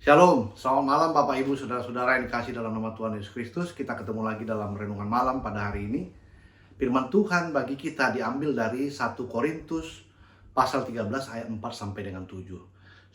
Shalom, selamat malam Bapak Ibu Saudara-saudara yang dikasih dalam nama Tuhan Yesus Kristus. Kita ketemu lagi dalam renungan malam pada hari ini. Firman Tuhan bagi kita diambil dari 1 Korintus pasal 13 ayat 4 sampai dengan 7.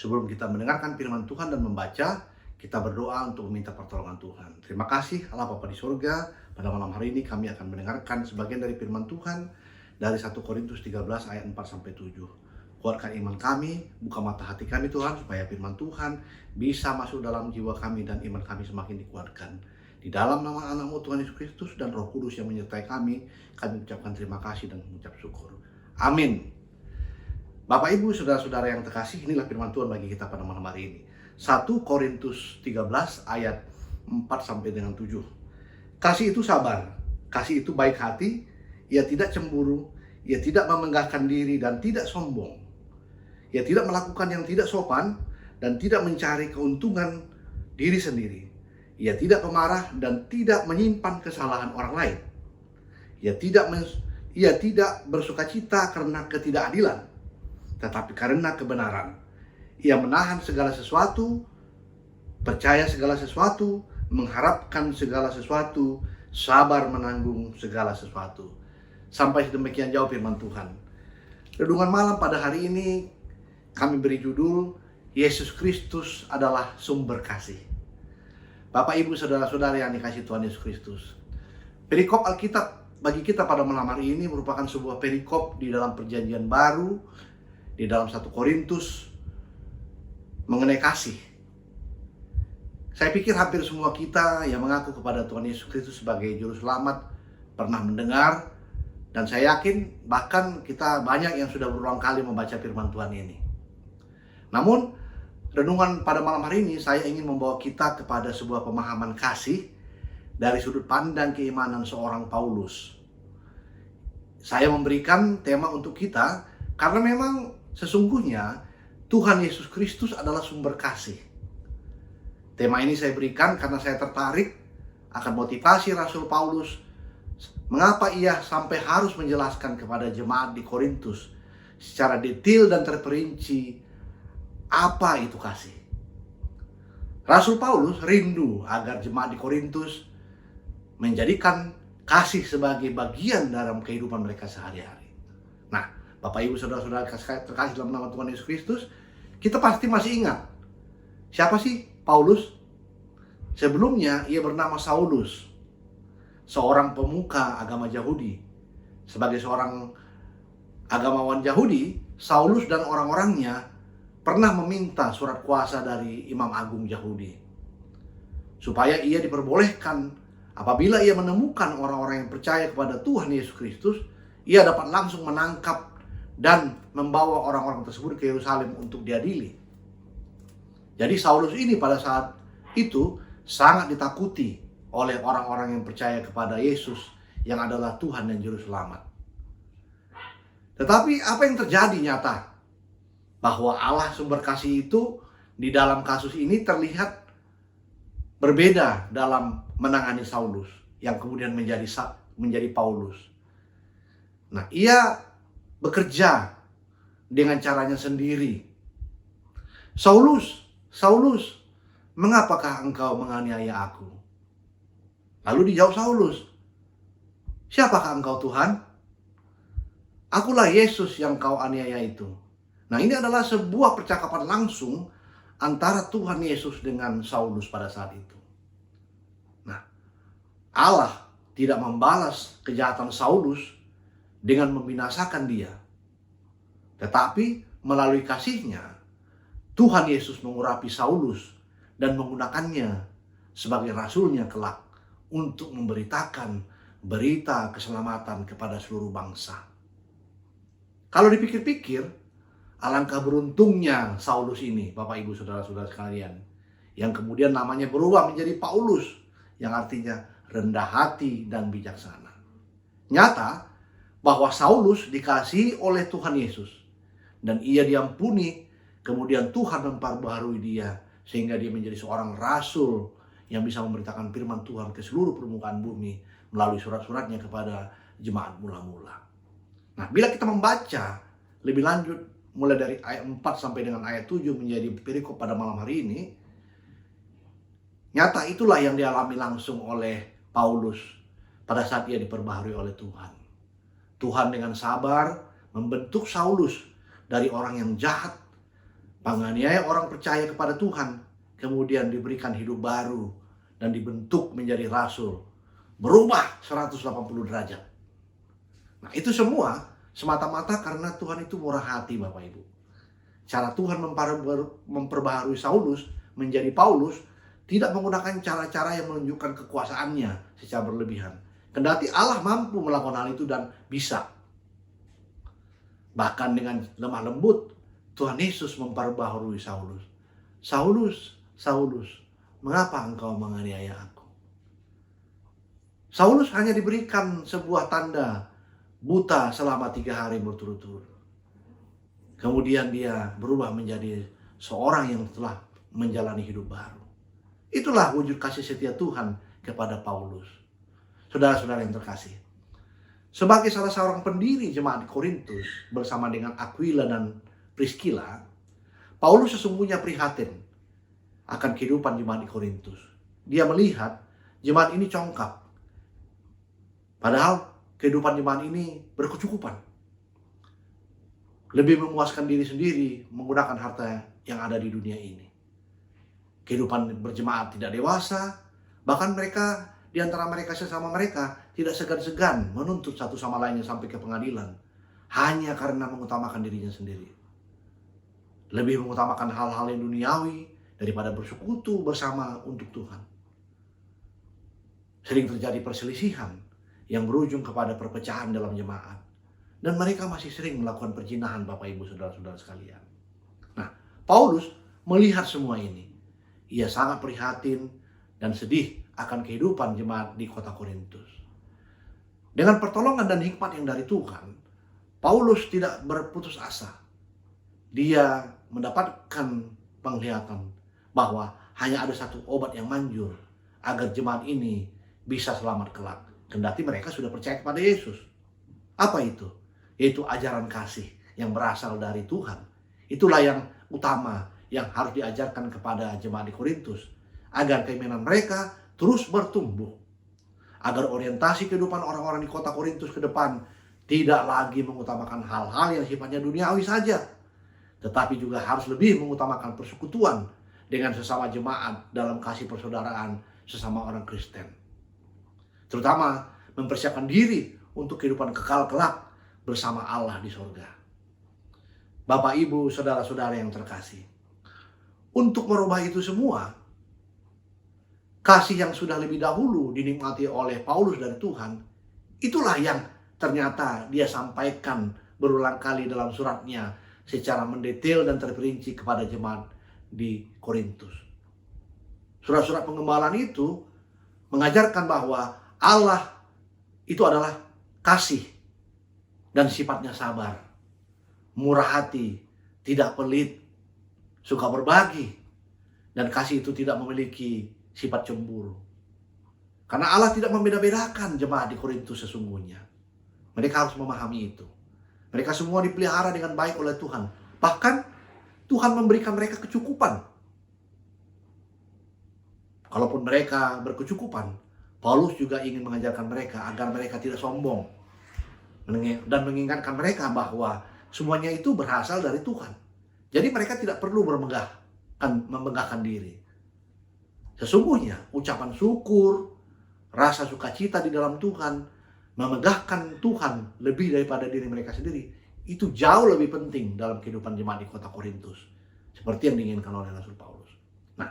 Sebelum kita mendengarkan firman Tuhan dan membaca, kita berdoa untuk meminta pertolongan Tuhan. Terima kasih Allah Bapa di surga. Pada malam hari ini kami akan mendengarkan sebagian dari firman Tuhan dari 1 Korintus 13 ayat 4 sampai 7. Kuatkan iman kami, buka mata hati kami Tuhan, supaya firman Tuhan bisa masuk dalam jiwa kami dan iman kami semakin dikuatkan. Di dalam nama anak-Mu Tuhan Yesus Kristus dan Roh Kudus yang menyertai kami ucapkan terima kasih dan mengucap syukur. Amin. Bapak Ibu Saudara-saudara yang terkasih, inilah firman Tuhan bagi kita pada malam hari ini. 1 Korintus 13 ayat 4 sampai dengan 7. Kasih itu sabar, kasih itu baik hati, ia tidak cemburu, ia tidak memenggahkan diri dan tidak sombong. Ia tidak melakukan yang tidak sopan dan tidak mencari keuntungan diri sendiri. Ia tidak pemarah dan tidak menyimpan kesalahan orang lain. Ia tidak bersukacita karena ketidakadilan, tetapi karena kebenaran. Ia menahan segala sesuatu, percaya segala sesuatu, mengharapkan segala sesuatu, sabar menanggung segala sesuatu. Sampai sedemikian jauh firman Tuhan. Renungan malam pada hari ini kami beri judul, Yesus Kristus adalah sumber kasih. Bapak Ibu Saudara-saudara yang dikasihi Tuhan Yesus Kristus. Perikop Alkitab bagi kita pada malam hari ini merupakan sebuah perikop di dalam perjanjian baru, di dalam 1 Korintus, mengenai kasih. Saya pikir hampir semua kita yang mengaku kepada Tuhan Yesus Kristus sebagai Juru Selamat pernah mendengar, dan saya yakin bahkan kita banyak yang sudah berulang kali membaca firman Tuhan ini. Namun, renungan pada malam hari ini saya ingin membawa kita kepada sebuah pemahaman kasih dari sudut pandang keimanan seorang Paulus. Saya memberikan tema untuk kita karena memang sesungguhnya Tuhan Yesus Kristus adalah sumber kasih. Tema ini saya berikan karena saya tertarik akan motivasi Rasul Paulus, mengapa ia sampai harus menjelaskan kepada jemaat di Korintus secara detail dan terperinci apa itu kasih. Rasul Paulus rindu agar jemaat di Korintus menjadikan kasih sebagai bagian dalam kehidupan mereka sehari-hari. Nah, Bapak Ibu Saudara-saudara terkasih dalam nama Tuhan Yesus Kristus, kita pasti masih ingat siapa sih Paulus? Sebelumnya ia bernama Saulus, seorang pemuka agama Yahudi. Sebagai seorang agamawan Yahudi, Saulus dan orang-orangnya pernah meminta surat kuasa dari Imam Agung Yahudi supaya ia diperbolehkan apabila ia menemukan orang-orang yang percaya kepada Tuhan Yesus Kristus, ia dapat langsung menangkap dan membawa orang-orang tersebut ke Yerusalem untuk diadili. Jadi Saulus ini pada saat itu sangat ditakuti oleh orang-orang yang percaya kepada Yesus yang adalah Tuhan dan Juru Selamat. Tetapi apa yang terjadi nyata? Bahwa Allah sumber kasih itu di dalam kasus ini terlihat berbeda dalam menangani Saulus yang kemudian menjadi Paulus. Nah, ia bekerja dengan caranya sendiri. Saulus, mengapakah engkau menganiaya aku? Lalu dijawab Saulus, siapakah engkau Tuhan? Akulah Yesus yang kau aniaya itu. Nah, ini adalah sebuah percakapan langsung antara Tuhan Yesus dengan Saulus pada saat itu. Nah, Allah tidak membalas kejahatan Saulus dengan membinasakan dia. Tetapi melalui kasih-Nya, Tuhan Yesus mengurapi Saulus dan menggunakannya sebagai rasulnya kelak untuk memberitakan berita keselamatan kepada seluruh bangsa. Kalau dipikir-pikir, alangkah beruntungnya Saulus ini, Bapak Ibu Saudara-saudara sekalian, yang kemudian namanya berubah menjadi Paulus, yang artinya rendah hati dan bijaksana. Nyata bahwa Saulus dikasihi oleh Tuhan Yesus dan ia diampuni, kemudian Tuhan memperbaharui dia sehingga dia menjadi seorang rasul yang bisa memberitakan firman Tuhan ke seluruh permukaan bumi melalui surat-suratnya kepada jemaat mula-mula. Nah, bila kita membaca lebih lanjut mulai dari ayat 4 sampai dengan ayat 7 menjadi perikop pada malam hari ini, Nyata itulah yang dialami langsung oleh Paulus pada saat ia diperbaharui oleh Tuhan. Tuhan dengan sabar membentuk Saulus dari orang yang jahat, penganiaya orang percaya kepada Tuhan, kemudian diberikan hidup baru dan dibentuk menjadi rasul, berubah 180 derajat. Nah, itu semua semata-mata karena Tuhan itu murah hati, Bapak Ibu. Cara Tuhan memperbaharui Saulus menjadi Paulus tidak menggunakan cara-cara yang menunjukkan kekuasaannya secara berlebihan. Kendati Allah mampu melakukan hal itu dan bisa. Bahkan dengan lemah lembut, Tuhan Yesus memperbaharui Saulus. Saulus, Saulus, mengapa engkau menganiaya aku? Saulus hanya diberikan sebuah tanda buta selama 3 hari berturut-turut. Kemudian dia berubah menjadi seorang yang telah menjalani hidup baru. Itulah wujud kasih setia Tuhan kepada Paulus. Saudara-saudara yang terkasih, sebagai salah seorang pendiri jemaat di Korintus bersama dengan Aquila dan Priscilla, Paulus sesungguhnya prihatin akan kehidupan jemaat di Korintus. Dia melihat jemaat ini congkak, padahal kehidupan jemaat ini berkecukupan. Lebih memuaskan diri sendiri menggunakan harta yang ada di dunia ini. Kehidupan berjemaat tidak dewasa, bahkan mereka di antara mereka sesama mereka tidak segan-segan menuntut satu sama lainnya sampai ke pengadilan hanya karena mengutamakan dirinya sendiri. Lebih mengutamakan hal-hal yang duniawi daripada bersekutu bersama untuk Tuhan. Sering terjadi perselisihan yang berujung kepada perpecahan dalam jemaat. Dan mereka masih sering melakukan perzinahan, Bapak Ibu Saudara-saudara sekalian. Nah, Paulus melihat semua ini. Ia sangat prihatin dan sedih akan kehidupan jemaat di kota Korintus. Dengan pertolongan dan hikmat yang dari Tuhan, Paulus tidak berputus asa. Dia mendapatkan penglihatan bahwa hanya ada satu obat yang manjur agar jemaat ini bisa selamat kelak. Kendati mereka sudah percaya kepada Yesus. Apa itu? Yaitu ajaran kasih yang berasal dari Tuhan. Itulah yang utama yang harus diajarkan kepada jemaat di Korintus. Agar keimanan mereka terus bertumbuh. Agar orientasi kehidupan orang-orang di kota Korintus ke depan tidak lagi mengutamakan hal-hal yang sifatnya duniawi saja. Tetapi juga harus lebih mengutamakan persekutuan dengan sesama jemaat dalam kasih persaudaraan sesama orang Kristen. Terutama mempersiapkan diri untuk kehidupan kekal kelak bersama Allah di sorga. Bapak, Ibu, Saudara-saudara yang terkasih. Untuk merubah itu semua, kasih yang sudah lebih dahulu dinikmati oleh Paulus dari Tuhan, itulah yang ternyata dia sampaikan berulang kali dalam suratnya secara mendetail dan terperinci kepada jemaat di Korintus. Surat-surat pengembalaan itu mengajarkan bahwa Allah itu adalah kasih dan sifatnya sabar, murah hati, tidak pelit, suka berbagi, dan kasih itu tidak memiliki sifat cemburu. Karena Allah tidak membeda-bedakan jemaat di Korintus sesungguhnya. Mereka harus memahami itu. Mereka semua dipelihara dengan baik oleh Tuhan. Bahkan Tuhan memberikan mereka kecukupan. Kalaupun mereka berkecukupan, Paulus juga ingin mengajarkan mereka agar mereka tidak sombong. Dan mengingatkan mereka bahwa semuanya itu berasal dari Tuhan. Jadi mereka tidak perlu memegahkan diri. Sesungguhnya ucapan syukur, rasa sukacita di dalam Tuhan, memegahkan Tuhan lebih daripada diri mereka sendiri, itu jauh lebih penting dalam kehidupan jemaat di kota Korintus. Seperti yang diinginkan oleh Rasul Paulus. Nah,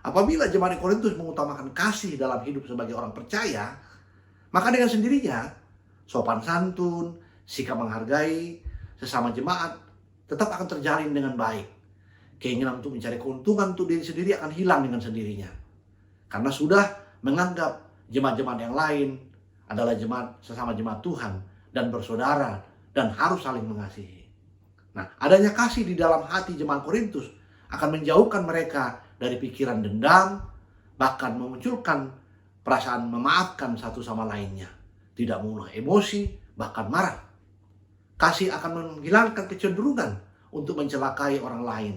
apabila jemaat di Korintus mengutamakan kasih dalam hidup sebagai orang percaya, maka dengan sendirinya sopan santun, sikap menghargai sesama jemaat tetap akan terjalin dengan baik. Keinginan untuk mencari keuntungan untuk diri sendiri akan hilang dengan sendirinya. Karena sudah menganggap jemaat-jemaat yang lain adalah sesama jemaat Tuhan dan bersaudara dan harus saling mengasihi. Nah, adanya kasih di dalam hati jemaat Korintus akan menjauhkan mereka dari pikiran dendam, bahkan memunculkan perasaan memaafkan satu sama lainnya. Tidak mudah emosi, bahkan marah. Kasih akan menghilangkan kecenderungan untuk mencelakai orang lain,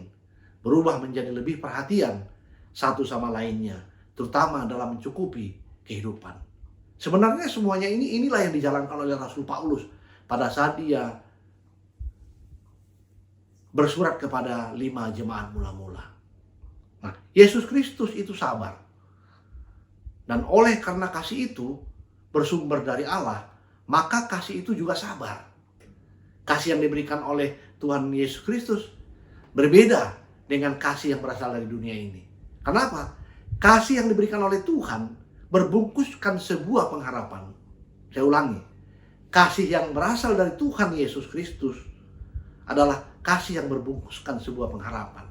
berubah menjadi lebih perhatian satu sama lainnya, terutama dalam mencukupi kehidupan. Sebenarnya semuanya inilah yang dijalankan oleh Rasul Paulus pada saat dia bersurat kepada 5 jemaat mula-mula. Nah, Yesus Kristus itu sabar. Dan oleh karena kasih itu bersumber dari Allah, maka kasih itu juga sabar. Kasih yang diberikan oleh Tuhan Yesus Kristus berbeda dengan kasih yang berasal dari dunia ini. Kenapa? Kasih yang diberikan oleh Tuhan berbungkuskan sebuah pengharapan. Saya ulangi, kasih yang berasal dari Tuhan Yesus Kristus adalah kasih yang berbungkuskan sebuah pengharapan,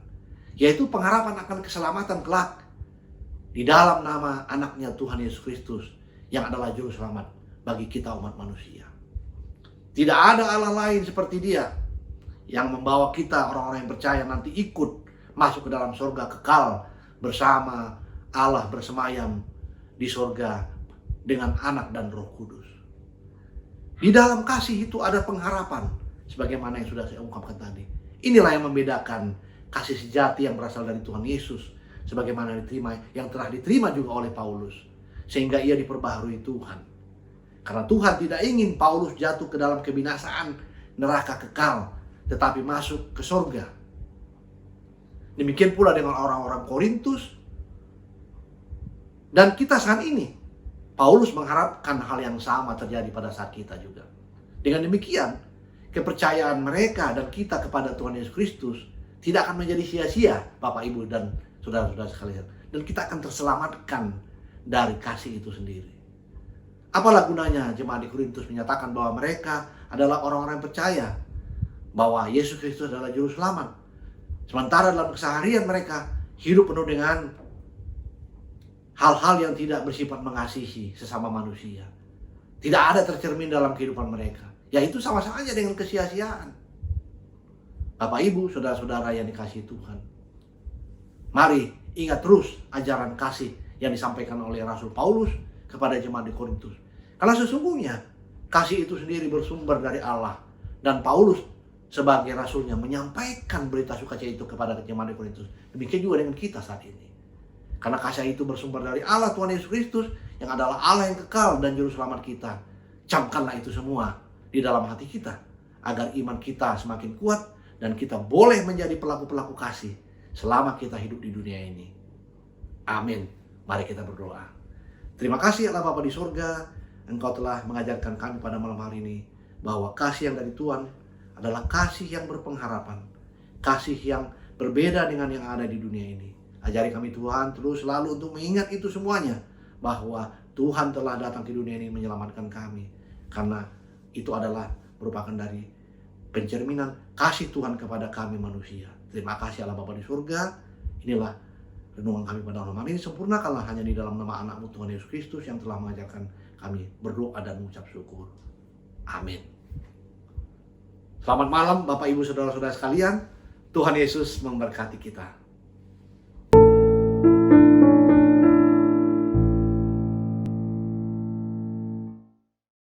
yaitu pengharapan akan keselamatan kelak di dalam nama anaknya Tuhan Yesus Kristus yang adalah juru selamat bagi kita umat manusia. Tidak ada Allah lain seperti Dia yang membawa kita orang-orang yang percaya nanti ikut masuk ke dalam surga kekal bersama Allah bersemayam di surga dengan Anak dan Roh Kudus. Di dalam kasih itu ada pengharapan, sebagaimana yang sudah saya ungkapkan tadi. Inilah yang membedakan kasih sejati yang berasal dari Tuhan Yesus, sebagaimana yang telah diterima juga oleh Paulus, sehingga ia diperbaharui Tuhan. Karena Tuhan tidak ingin Paulus jatuh ke dalam kebinasaan neraka kekal, tetapi masuk ke surga. Demikian pula dengan orang-orang Korintus. Dan kita saat ini, Paulus mengharapkan hal yang sama terjadi pada saat kita juga. Dengan demikian, kepercayaan mereka dan kita kepada Tuhan Yesus Kristus tidak akan menjadi sia-sia, Bapak, Ibu, dan saudara-saudara sekalian. Dan kita akan terselamatkan dari kasih itu sendiri. Apalah gunanya jemaat di Korintus menyatakan bahwa mereka adalah orang-orang yang percaya bahwa Yesus Kristus adalah juru selamat, sementara dalam keseharian mereka hidup penuh dengan hal-hal yang tidak bersifat mengasihi sesama manusia. Tidak ada tercermin dalam kehidupan mereka. Yaitu sama saja dengan kesia-siaan. Bapak, Ibu, saudara-saudara yang dikasihi Tuhan, mari ingat terus ajaran kasih yang disampaikan oleh Rasul Paulus kepada jemaat di Korintus. Karena sesungguhnya kasih itu sendiri bersumber dari Allah. Dan Paulus sebagai rasulnya menyampaikan berita sukacita itu kepada jemaat di Korintus. Demikian juga dengan kita saat ini. Karena kasih itu bersumber dari Allah Tuhan Yesus Kristus yang adalah Allah yang kekal dan juru selamat kita. Camkanlah itu semua di dalam hati kita agar iman kita semakin kuat dan kita boleh menjadi pelaku-pelaku kasih selama kita hidup di dunia ini. Amin. Mari kita berdoa. Terima kasih Allah Bapa di surga, Engkau telah mengajarkan kami pada malam hari ini bahwa kasih yang dari Tuhan adalah kasih yang berpengharapan, kasih yang berbeda dengan yang ada di dunia ini. Ajari kami Tuhan terus selalu untuk mengingat itu semuanya, bahwa Tuhan telah datang ke dunia ini menyelamatkan kami, karena itu adalah merupakan dari pencerminan kasih Tuhan kepada kami manusia. Terima kasih Allah Bapa di surga. Inilah renungan kami pada malam ini. Sempurnakanlah hanya di dalam nama anak-Mu Tuhan Yesus Kristus yang telah mengajarkan kami berdoa dan mengucap syukur. Amin. Selamat malam Bapak, Ibu, saudara-saudara sekalian. Tuhan Yesus memberkati kita.